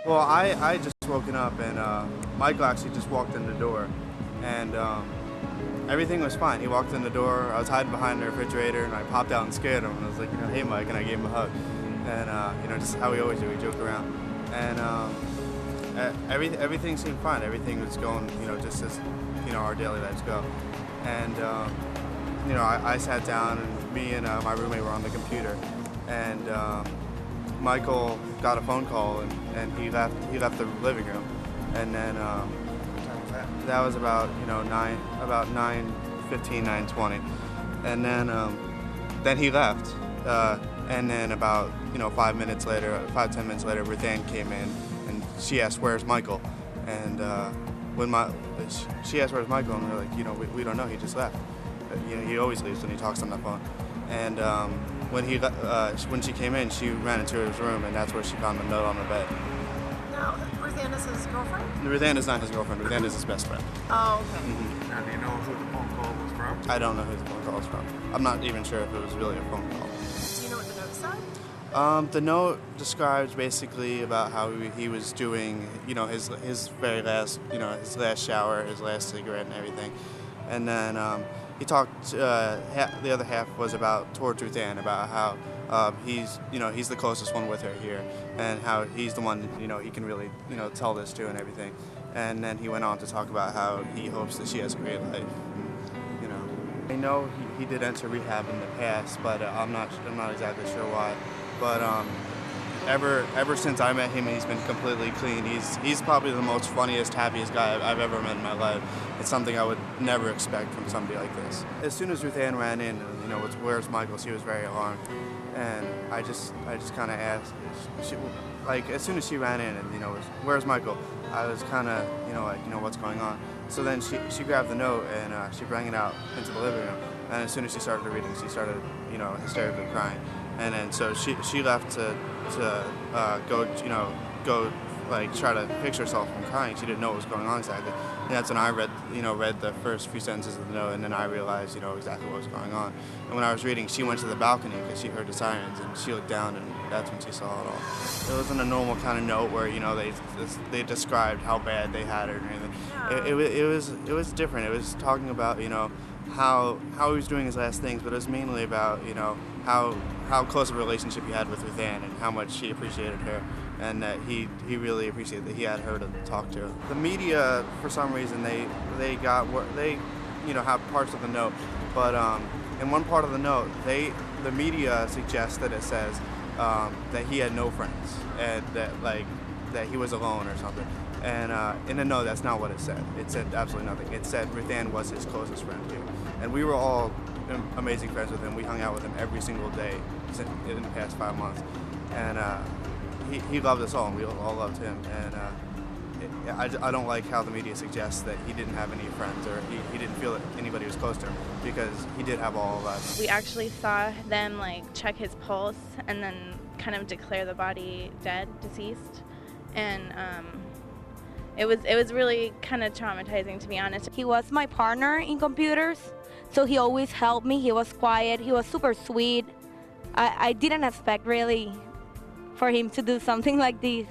Well, I just woken up and Michael actually just walked in the door, and everything was fine. He walked in the door. I was hiding behind the refrigerator, and I popped out and scared him. And I was like, hey, Mike, and I gave him a hug. And just how we always do, we joke around. And everything seemed fine. Everything was going, just as our daily lives go. And I sat down, and me and my roommate were on the computer, and Michael got a phone call, and he left the living room, and then that was about 9:15, 9:20, and then he left, and then about 5 10 minutes later, Ruthann came in, and she asked, "Where's Michael?" And she asked, "Where's Michael?" And we're like, we don't know. He just left. He always leaves when he talks on the phone, and when she came in, she ran into his room, and that's where she found the note on the bed. Now, Ruthann is his girlfriend? Ruthann is not his girlfriend. Ruthann is his best friend. Oh, okay. Mm-hmm. Now, do you know who the phone call was from? I don't know who the phone call was from. I'm not even sure if it was really a phone call. Do you know what the note said? The note describes basically about how he was doing, his very last, his last shower, his last cigarette, and everything, and then he talked. The other half was towards Ruthann, about how he's the closest one with her here, and how he's the one he can really tell this to and everything. And then he went on to talk about how he hopes that she has a great life. I know he did enter rehab in the past, but I'm not exactly sure why. But ever since I met him, he's been completely clean. He's probably the most funniest, happiest guy I've ever met in my life. It's something I would never expect from somebody like this. As soon as Ruthann ran in, where's Michael? She was very alarmed, and I just kind of asked, as soon as she ran in and where's Michael? I was kind of what's going on. So then she grabbed the note and she brought it out into the living room. And as soon as she started reading, she started hysterically crying. And then so she left to go try to fix herself from crying. She didn't know what was going on exactly. And that's when I read the first few sentences of the note, and then I realized exactly what was going on. And when I was reading, she went to the balcony because she heard the sirens, and she looked down, and that's when she saw it all. It wasn't a normal kind of note where they described how bad they had it or anything. It was different. It was talking about how he was doing his last things, but it was mainly about how close a relationship he had with Ruthann and how much he appreciated her, and that he really appreciated that he had her to talk to. The media, for some reason, they have parts of the note, but in one part of the note, the media suggests that it says that he had no friends and that he was alone or something. And in the note, that's not what it said. It said absolutely nothing. It said Ruthann was his closest friend here, and we were all amazing friends with him. We hung out with him every single day in the past 5 months, and he loved us all, and we all loved him. And I don't like how the media suggests that he didn't have any friends or he didn't feel that anybody was close to him, because he did have all of us. We actually saw them check his pulse and then kind of declare the body dead, deceased, and it was really kind of traumatizing, to be honest. He was my partner in computers, so he always helped me. He was quiet. He was super sweet. I didn't expect really for him to do something like this.